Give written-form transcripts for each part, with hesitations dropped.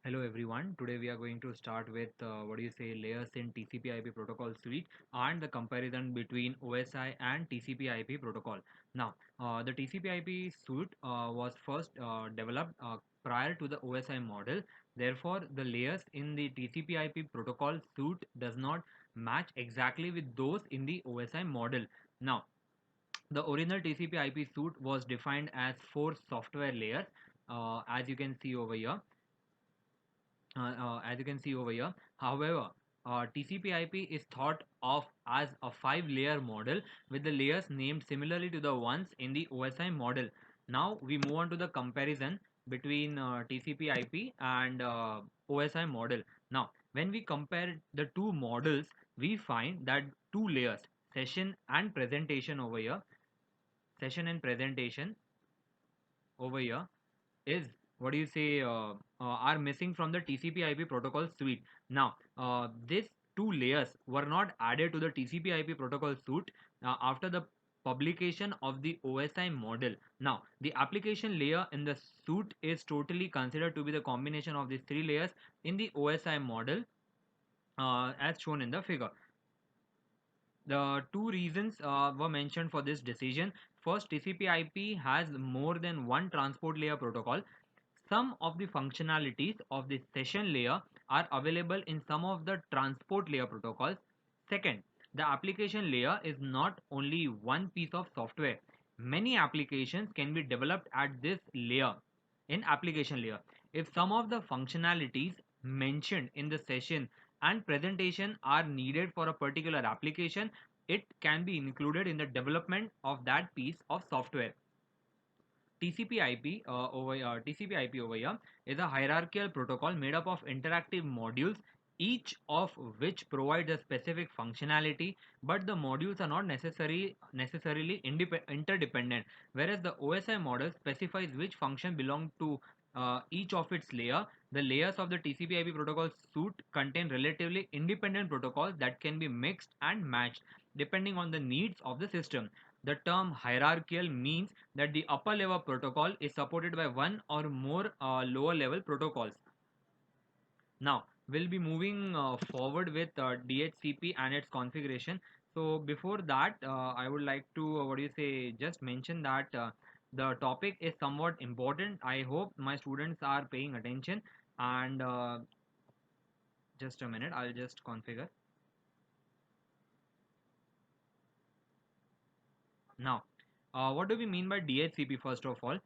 Hello everyone. Today we are going to start with layers in TCP/IP protocol suite and the comparison between OSI and TCP/IP protocol. Now, the TCP/IP suite was first developed prior to the OSI model. Therefore, the layers in the TCP/IP protocol suite does not match exactly with those in the OSI model. Now, the original TCP/IP suite was defined as four software layers, as you can see over here as you can see over here. However, TCP/IP is thought of as a five-layer model with the layers named similarly to the ones in the OSI model. Now we move on to the comparison between TCP/IP and OSI model. Now, when we compare the two models, we find that two layers, session and presentation over here, session and presentation over here is are missing from the TCP/IP protocol suite. Now, these two layers were not added to the TCP/IP protocol suite after the publication of the OSI model. Now, the application layer in the suite is totally considered to be the combination of these three layers in the OSI model as shown in the figure. The two reasons were mentioned for this decision. First, TCP/IP has more than one transport layer protocol. Some of the functionalities of the session layer are available in some of the transport layer protocols. Second, the application layer is not only one piece of software. Many applications can be developed at this layer in application layer. If some of the functionalities mentioned in the session and presentation are needed for a particular application, it can be included in the development of that piece of software. TCP/IP over here is a hierarchical protocol made up of interactive modules, each of which provides a specific functionality, but the modules are not necessarily interdependent. Whereas the OSI model specifies which function belong to each of its layer. The layers of the TCP/IP protocol suite contain relatively independent protocols that can be mixed and matched depending on the needs of the system. The term hierarchical means that the upper level protocol is supported by one or more lower level protocols. Now we'll be moving forward with DHCP and its configuration. So before that, I would like to just mention that the topic is somewhat important. I hope my students are paying attention, and just a minute, I'll just configure. Now, what do we mean by DHCP first of all?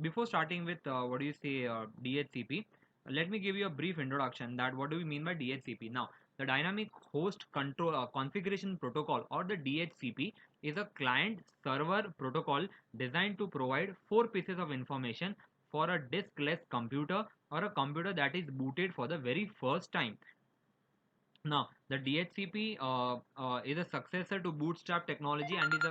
Before starting with DHCP, let me give you a brief introduction that what do we mean by DHCP. Now, the Dynamic Host Control Configuration Protocol, or the DHCP, is a client server protocol designed to provide four pieces of information for a diskless computer or a computer that is booted for the very first time. Now, the DHCP is a successor to Bootstrap technology and is a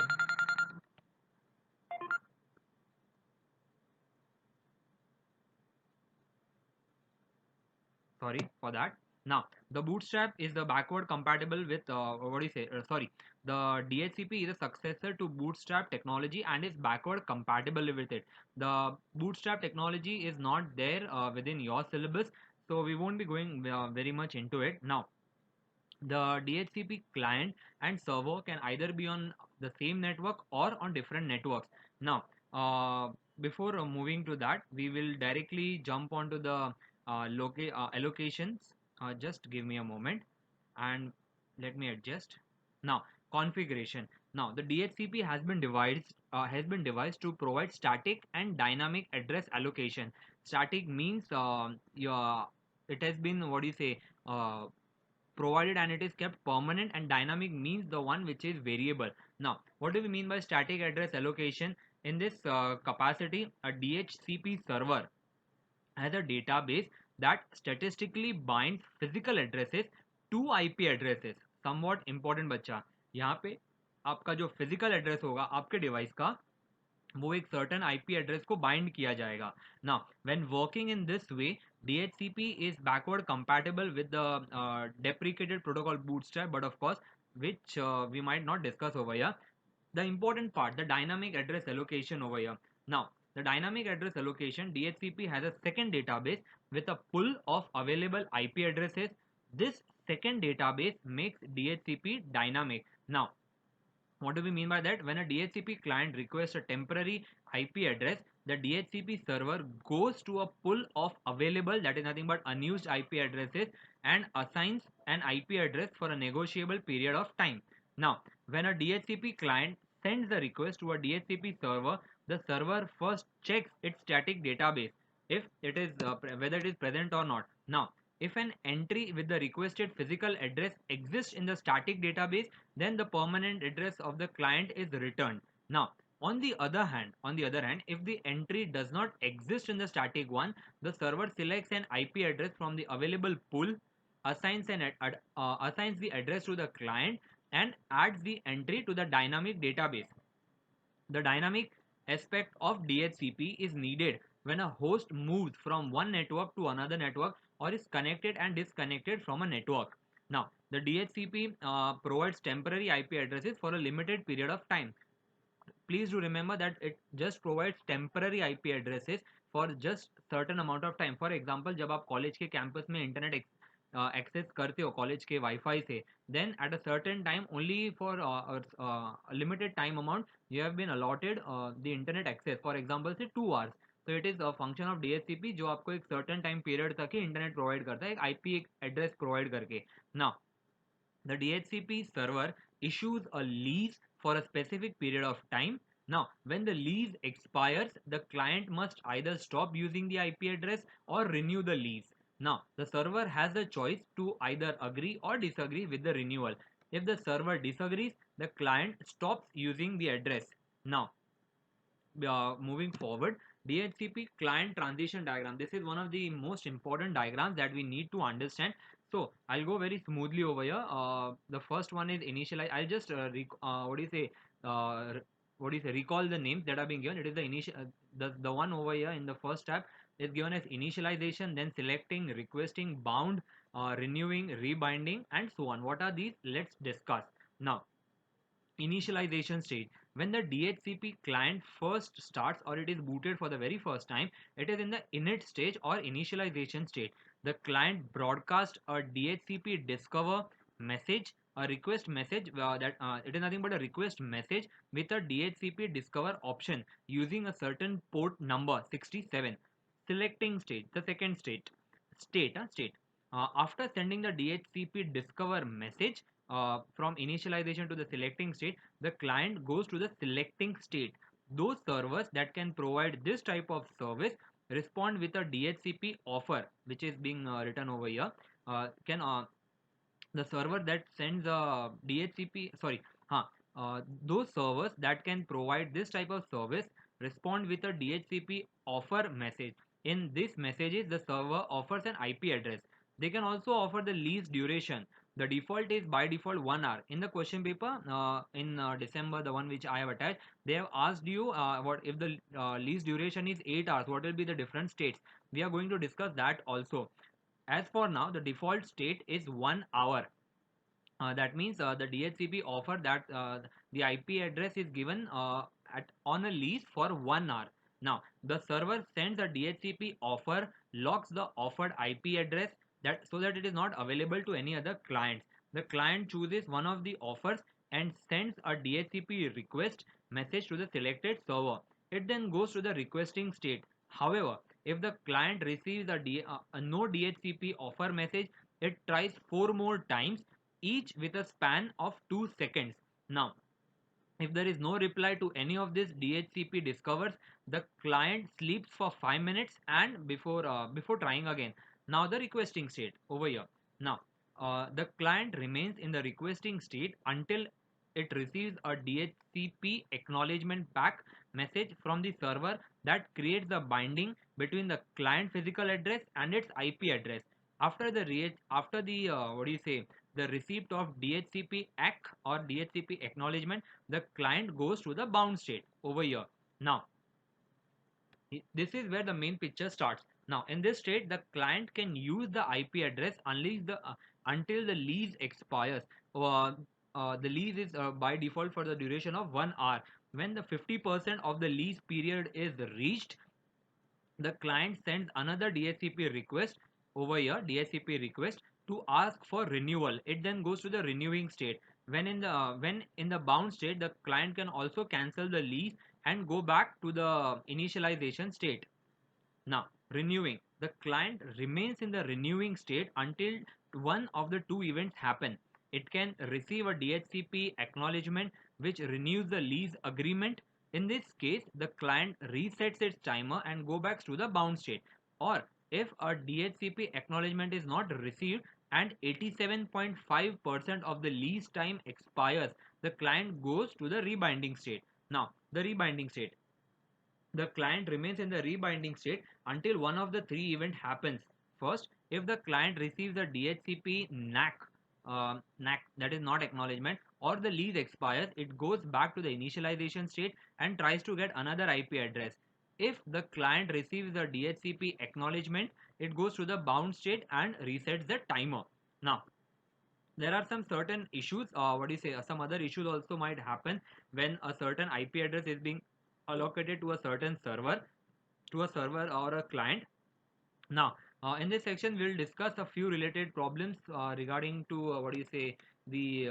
sorry for that. Now, the Bootstrap is the backward compatible with the DHCP is a successor to Bootstrap technology and is backward compatible with it. The Bootstrap technology is not there within your syllabus, so we won't be going very much into it now. The DHCP client and server can either be on the same network or on different networks. Now, before moving to that, we will directly jump onto the allocations. Just give me a moment and let me adjust. Now, configuration. Now, the DHCP has been devised to provide static and dynamic address allocation. Static means it has been provided and it is kept permanent, and dynamic means the one which is variable. Now, what do we mean by static address allocation? In this capacity, a DHCP server has a database that statistically binds physical addresses to IP addresses. Somewhat important बच्चा, यहाँ पे आपका जो physical address होगा आपके device का, वो एक certain IP address को bind किया जाएगा. Now, when working in this way, DHCP is backward compatible with the deprecated protocol Bootstrap, but of course, which we might not discuss over here. The important part, the dynamic address allocation over here. Now, the dynamic address allocation, DHCP has a second database with a pool of available IP addresses. This second database makes DHCP dynamic. Now, what do we mean by that? When a DHCP client requests a temporary IP address, the DHCP server goes to a pool of available, that is nothing but unused IP addresses, and assigns an IP address for a negotiable period of time. Now, when a DHCP client sends the request to a DHCP server, the server first checks its static database if it is whether it is present or not. Now, if an entry with the requested physical address exists in the static database, then the permanent address of the client is returned. Now, on the other hand, if the entry does not exist in the static one, the server selects an IP address from the available pool, assigns the address to the client, and adds the entry to the dynamic database. The dynamic aspect of DHCP is needed when a host moves from one network to another network or is connected and disconnected from a network. Now, the DHCP provides temporary IP addresses for a limited period of time. Please do remember that it just provides temporary IP addresses for just certain amount of time. For example, जब आप college के campus में internet access करते हो college के wifi से, then at a certain time only for a limited time amount you have been allotted the internet access. For example, say 2 hours. तो it is a function of DHCP जो आपको एक certain time period तक ही internet provide करता है, एक IP एक address provide करके. Now the DHCP server issues a lease for a specific period of time. Now, when the lease expires, the client must either stop using the IP address or renew the lease. Now, the server has a choice to either agree or disagree with the renewal. If the server disagrees, the client stops using the address. Now, moving forward, DHCP client transition diagram. This is one of the most important diagrams that we need to understand. So I'll go very smoothly over here. The first one is initialize. I'll just what do you say? Uh, what do you say? Recall the names that are being given. It is the initial the one over here in the first tab is given as initialization, then selecting, requesting, bound, renewing, rebinding, and so on. What are these? Let's discuss now. Initialization stage. When the DHCP client first starts or it is booted for the very first time, it is in the init stage or initialization state. The client broadcasts a DHCP discover message, a request message that it is nothing but a request message with a DHCP discover option using a certain port number 67. Selecting stage, the second state. After sending the DHCP discover message, from initialization to the selecting state, the client goes to the selecting state. Those servers that can provide this type of service respond with a DHCP offer, which is being written over here. Can The server that sends a DHCP, sorry, those servers that can provide this type of service respond with a DHCP offer message. In this messages, the server offers an IP address. They can also offer the lease duration. The default is by default 1 hour. In the question paper in December, the one which I have attached, they have asked you what if the lease duration is 8 hours. What will be the different states? We are going to discuss that also. As for now, the default state is 1 hour. That means the DHCP offer that the IP address is given on a lease for 1 hour. Now, the server sends a DHCP offer, locks the offered IP address that so that it is not available to any other clients. The client chooses one of the offers and sends a DHCP request message to the selected server. It then goes to the requesting state. However, if the client receives a no DHCP offer message, it tries 4 more times, each with a span of 2 seconds. Now, if there is no reply to any of this, DHCP discovers the client sleeps for 5 minutes and before trying again. Now the requesting state over here. Now the client remains in the requesting state until it receives a DHCP acknowledgement pack message from the server that creates the binding between the client physical address and its IP address. After the what do you say, the receipt of DHCP ACK or DHCP acknowledgement, the client goes to the bound state over here. Now, this is where the main picture starts. Now, in this state, the client can use the IP address until the lease expires. The lease is by default for the duration of 1 hour. When the 50% of the lease period is reached, the client sends another DHCP request over here, DHCP request, to ask for renewal. It then goes to the renewing state. When in the bound state, the client can also cancel the lease and go back to the initialization state. Now, renewing. The client remains in the renewing state until one of the two events happen. It can receive a DHCP acknowledgement which renews the lease agreement. In this case, the client resets its timer and go back to the bound state. Or if a DHCP acknowledgement is not received and 87.5% of the lease time expires, the client goes to the rebinding state. Now, the rebinding state, the client remains in the rebinding state until one of the three events happens. First, if the client receives a DHCP NAC, that is not acknowledgement, or the lease expires, it goes back to the initialization state and tries to get another IP address. If the client receives a DHCP acknowledgement, it goes to the bound state and resets the timer. Now, there are some certain issues, what do you say, some other issues also might happen when a certain IP address is being allocated to a certain server, or a client. Now, in this section, we'll discuss a few related problems regarding to what do you say, the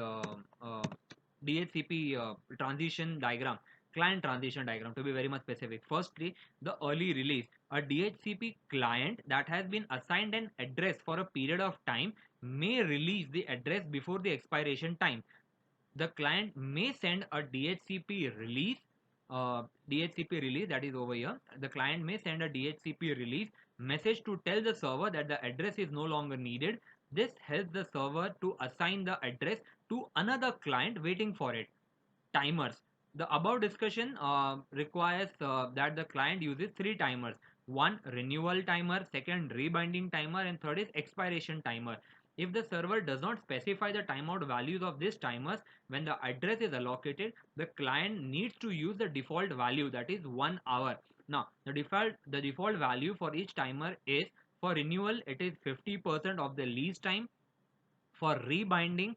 DHCP transition diagram, client transition diagram to be very much specific. Firstly, the early release. A DHCP client that has been assigned an address for a period of time may release the address before the expiration time. The client may send a DHCP release, that is over here. The client may send a DHCP release message to tell the server that the address is no longer needed. This helps the server to assign the address to another client waiting for it. Timers. The above discussion requires that the client uses three timers. One, renewal timer; second, rebinding timer; and third is expiration timer. If the server does not specify the timeout values of these timers when the address is allocated, the client needs to use the default value, that is 1 hour. Now, the default value for each timer is, for renewal it is 50% of the lease time. For rebinding,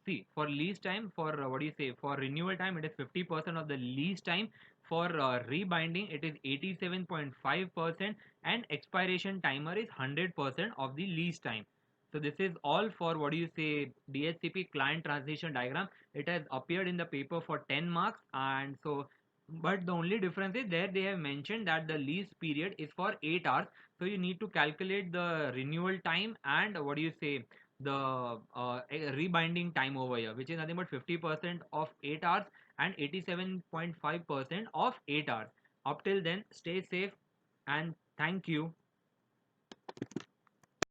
see, for lease time, for what do you say, for renewal time it is 50% of the lease time. For rebinding it is 87.5%, and expiration timer is 100% of the lease time. So this is all for what do you say, DHCP client transition diagram. It has appeared in the paper for 10 marks, and so, but the only difference is there they have mentioned that the lease period is for 8 hours. So you need to calculate the renewal time and what do you say, the rebinding time over here, which is nothing but 50% of 8 hours and 87.5% of 8 hours. Up till then, stay safe and thank you.